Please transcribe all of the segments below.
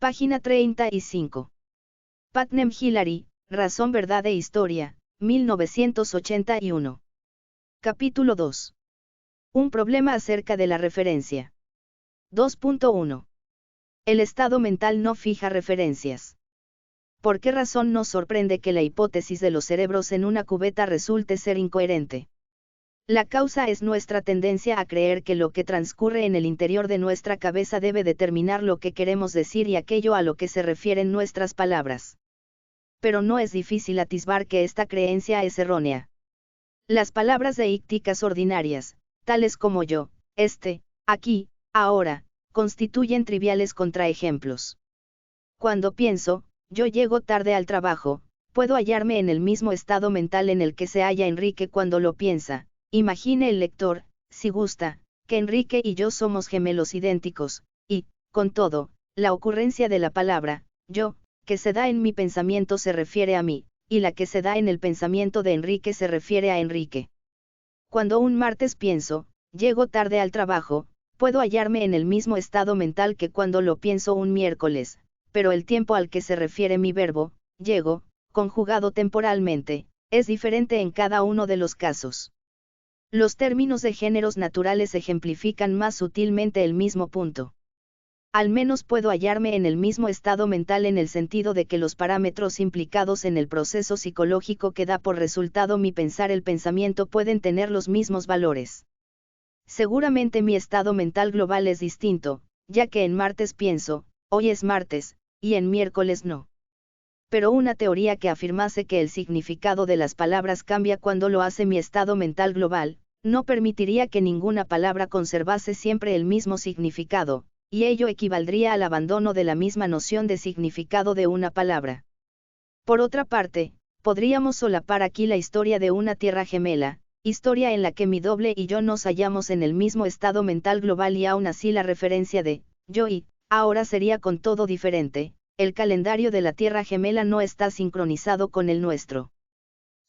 Página 35. Putnam Hillary, Razón, Verdad e Historia, 1981. Capítulo 2. Un problema acerca de la referencia. 2.1. El estado mental no fija referencias. ¿Por qué razón nos sorprende que la hipótesis de los cerebros en una cubeta resulte ser incoherente? La causa es nuestra tendencia a creer que lo que transcurre en el interior de nuestra cabeza debe determinar lo que queremos decir y aquello a lo que se refieren nuestras palabras. Pero no es difícil atisbar que esta creencia es errónea. Las palabras deícticas ordinarias, tales como yo, aquí, ahora, constituyen triviales contraejemplos. Cuando pienso, yo llego tarde al trabajo, puedo hallarme en el mismo estado mental en el que se halla Enrique cuando lo piensa. Imagine el lector, si gusta, que Enrique y yo somos gemelos idénticos, y, con todo, la ocurrencia de la palabra, yo, que se da en mi pensamiento se refiere a mí, y la que se da en el pensamiento de Enrique se refiere a Enrique. Cuando un martes pienso, llego tarde al trabajo, puedo hallarme en el mismo estado mental que cuando lo pienso un miércoles, pero el tiempo al que se refiere mi verbo, llego, conjugado temporalmente, es diferente en cada uno de los casos. Los términos de géneros naturales ejemplifican más sutilmente el mismo punto. Al menos puedo hallarme en el mismo estado mental en el sentido de que los parámetros implicados en el proceso psicológico que da por resultado mi pensar el pensamiento pueden tener los mismos valores. Seguramente mi estado mental global es distinto, ya que en martes pienso, hoy es martes, y en miércoles no. Pero una teoría que afirmase que el significado de las palabras cambia cuando lo hace mi estado mental global, no permitiría que ninguna palabra conservase siempre el mismo significado, y ello equivaldría al abandono de la misma noción de significado de una palabra. Por otra parte, podríamos solapar aquí la historia de una tierra gemela, historia en la que mi doble y yo nos hallamos en el mismo estado mental global y aún así la referencia de yo y ahora sería con todo diferente. El calendario de la Tierra Gemela no está sincronizado con el nuestro.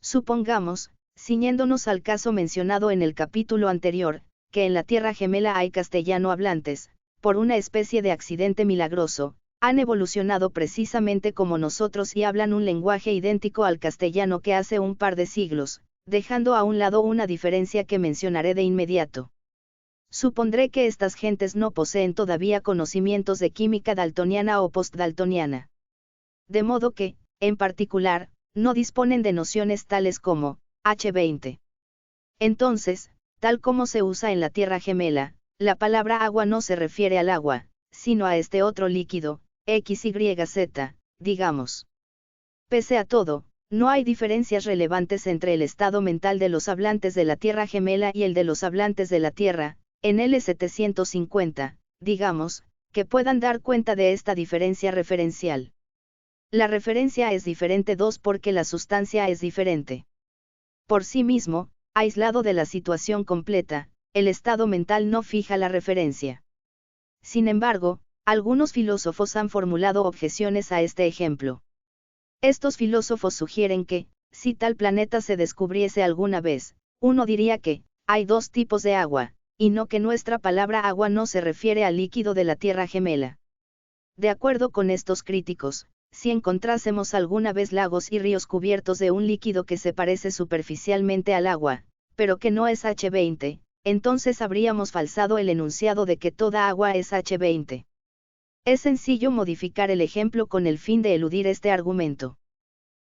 Supongamos, ciñéndonos al caso mencionado en el capítulo anterior, que en la Tierra Gemela hay castellano hablantes, por una especie de accidente milagroso, han evolucionado precisamente como nosotros y hablan un lenguaje idéntico al castellano que hace un par de siglos, dejando a un lado una diferencia que mencionaré de inmediato. Supondré que estas gentes no poseen todavía conocimientos de química daltoniana o postdaltoniana. De modo que, en particular, no disponen de nociones tales como H20. Entonces, tal como se usa en la Tierra Gemela, la palabra agua no se refiere al agua, sino a este otro líquido, XYZ, digamos. Pese a todo, no hay diferencias relevantes entre el estado mental de los hablantes de la Tierra Gemela y el de los hablantes de la Tierra, en L750, digamos, que puedan dar cuenta de esta diferencia referencial. La referencia es diferente porque la sustancia es diferente. Por sí mismo, aislado de la situación completa, el estado mental no fija la referencia. Sin embargo, algunos filósofos han formulado objeciones a este ejemplo. Estos filósofos sugieren que, si tal planeta se descubriese alguna vez, uno diría que hay dos tipos de agua, y no que nuestra palabra agua no se refiere al líquido de la Tierra Gemela. De acuerdo con estos críticos, si encontrásemos alguna vez lagos y ríos cubiertos de un líquido que se parece superficialmente al agua, pero que no es H20, entonces habríamos falsado el enunciado de que toda agua es H20. Es sencillo modificar el ejemplo con el fin de eludir este argumento.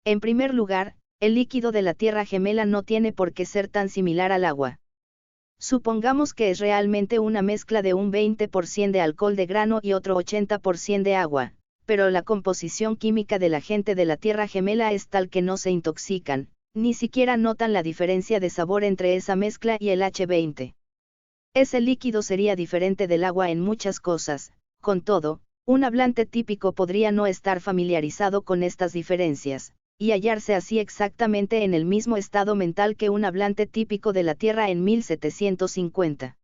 En primer lugar, el líquido de la Tierra Gemela no tiene por qué ser tan similar al agua. Supongamos que es realmente una mezcla de un 20% de alcohol de grano y otro 80% de agua, pero la composición química de la gente de la Tierra Gemela es tal que no se intoxican, ni siquiera notan la diferencia de sabor entre esa mezcla y el H20. Ese líquido sería diferente del agua en muchas cosas, con todo, un hablante típico podría no estar familiarizado con estas diferencias, y hallarse así exactamente en el mismo estado mental que un hablante típico de la Tierra en 1750.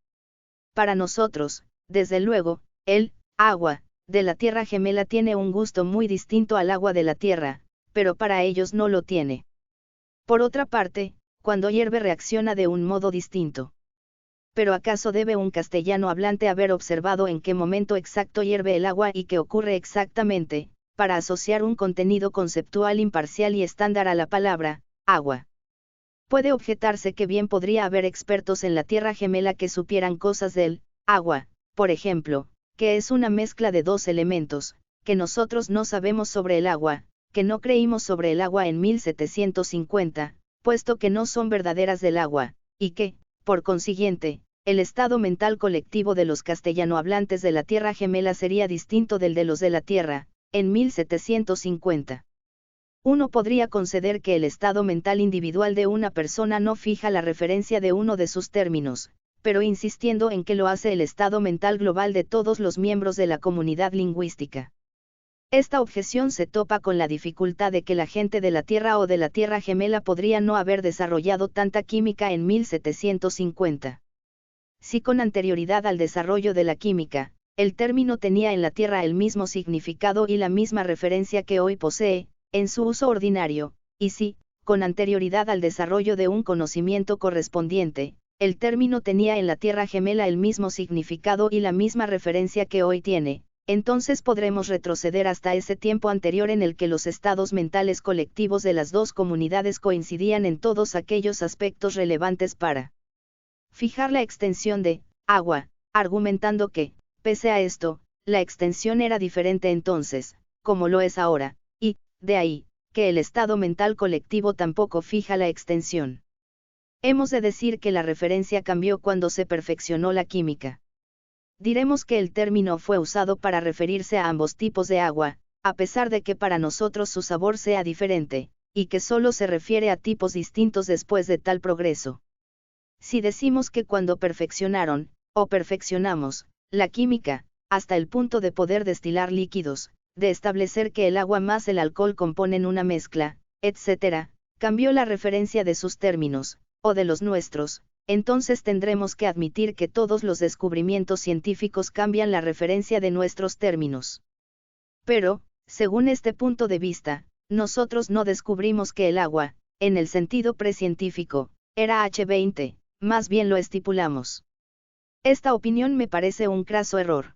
Para nosotros, desde luego, el agua de la Tierra Gemela tiene un gusto muy distinto al agua de la Tierra, pero para ellos no lo tiene. Por otra parte, cuando hierve reacciona de un modo distinto. pero ¿acaso debe un castellano hablante haber observado en qué momento exacto hierve el agua y qué ocurre exactamente, para asociar un contenido conceptual imparcial y estándar a la palabra, agua? Puede objetarse que bien podría haber expertos en la Tierra Gemela que supieran cosas del agua, por ejemplo, que es una mezcla de dos elementos, que nosotros no sabemos sobre el agua, que no creímos sobre el agua en 1750, puesto que no son verdaderas del agua, y que, por consiguiente, el estado mental colectivo de los castellanohablantes de la Tierra Gemela sería distinto del de los de la Tierra, en 1750. Uno podría conceder que el estado mental individual de una persona no fija la referencia de uno de sus términos, pero insistiendo en que lo hace el estado mental global de todos los miembros de la comunidad lingüística. Esta objeción se topa con la dificultad de que la gente de la Tierra o de la Tierra Gemela podría no haber desarrollado tanta química en 1750. Si con anterioridad al desarrollo de la química, el término tenía en la Tierra el mismo significado y la misma referencia que hoy posee, en su uso ordinario, y si, con anterioridad al desarrollo de un conocimiento correspondiente, el término tenía en la Tierra Gemela el mismo significado y la misma referencia que hoy tiene, entonces podremos retroceder hasta ese tiempo anterior en el que los estados mentales colectivos de las dos comunidades coincidían en todos aquellos aspectos relevantes para fijar la extensión de agua, argumentando que, pese a esto, la extensión era diferente entonces, como lo es ahora, y, de ahí, que el estado mental colectivo tampoco fija la extensión. Hemos de decir que la referencia cambió cuando se perfeccionó la química. Diremos que el término fue usado para referirse a ambos tipos de agua, a pesar de que para nosotros su sabor sea diferente, y que solo se refiere a tipos distintos después de tal progreso. Si decimos que cuando perfeccionaron, o perfeccionamos, la química, hasta el punto de poder destilar líquidos, de establecer que el agua más el alcohol componen una mezcla, etc., cambió la referencia de sus términos, o de los nuestros, entonces tendremos que admitir que todos los descubrimientos científicos cambian la referencia de nuestros términos. Pero, según este punto de vista, nosotros no descubrimos que el agua, en el sentido precientífico, era H20, más bien lo estipulamos. Esta opinión me parece un craso error.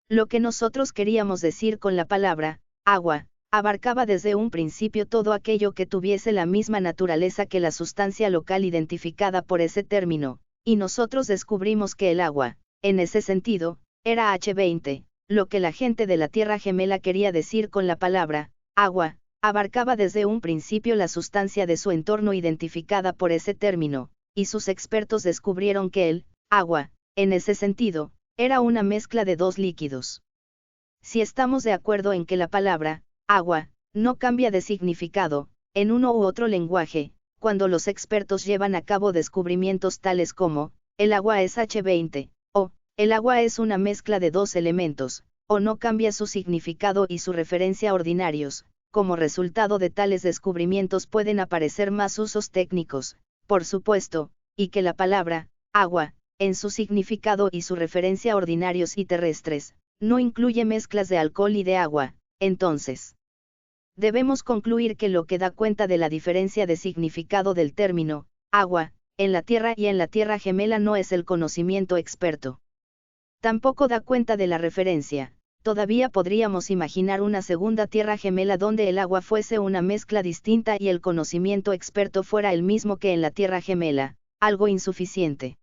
Lo que nosotros queríamos decir con la palabra agua, abarcaba desde un principio todo aquello que tuviese la misma naturaleza que la sustancia local identificada por ese término, y nosotros descubrimos que el agua, en ese sentido, era H20, lo que la gente de la Tierra Gemela quería decir con la palabra agua, abarcaba desde un principio la sustancia de su entorno identificada por ese término, y sus expertos descubrieron que el agua, en ese sentido, era una mezcla de dos líquidos. Si estamos de acuerdo en que la palabra agua no cambia de significado, en uno u otro lenguaje, cuando los expertos llevan a cabo descubrimientos tales como, el agua es H20, o, el agua es una mezcla de dos elementos, o no cambia su significado y su referencia ordinarios, como resultado de tales descubrimientos pueden aparecer más usos técnicos, por supuesto, y que la palabra agua, en su significado y su referencia ordinarios y terrestres, no incluye mezclas de alcohol y de agua, entonces debemos concluir que lo que da cuenta de la diferencia de significado del término agua, en la Tierra y en la Tierra Gemela no es el conocimiento experto. Tampoco da cuenta de la referencia. Todavía podríamos imaginar una segunda Tierra Gemela donde el agua fuese una mezcla distinta y el conocimiento experto fuera el mismo que en la Tierra Gemela, algo insuficiente.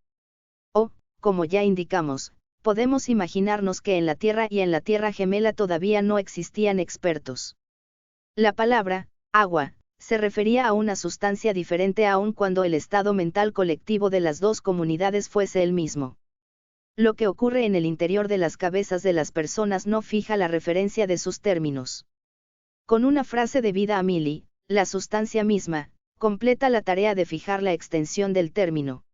O, como ya indicamos, podemos imaginarnos que en la Tierra y en la Tierra Gemela todavía no existían expertos. La palabra agua se refería a una sustancia diferente aun cuando el estado mental colectivo de las dos comunidades fuese el mismo. Lo que ocurre en el interior de las cabezas de las personas no fija la referencia de sus términos. Con una frase debida a Milly, la sustancia misma, completa la tarea de fijar la extensión del término.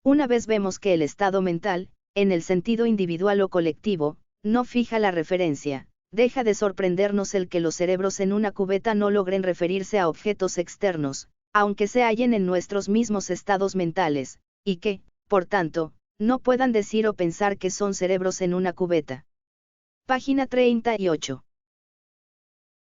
Una vez vemos que el estado mental, en el sentido individual o colectivo, no fija la referencia, deja de sorprendernos el que los cerebros en una cubeta no logren referirse a objetos externos, aunque se hallen en nuestros mismos estados mentales, y que, por tanto, no puedan decir o pensar que son cerebros en una cubeta. Página 38.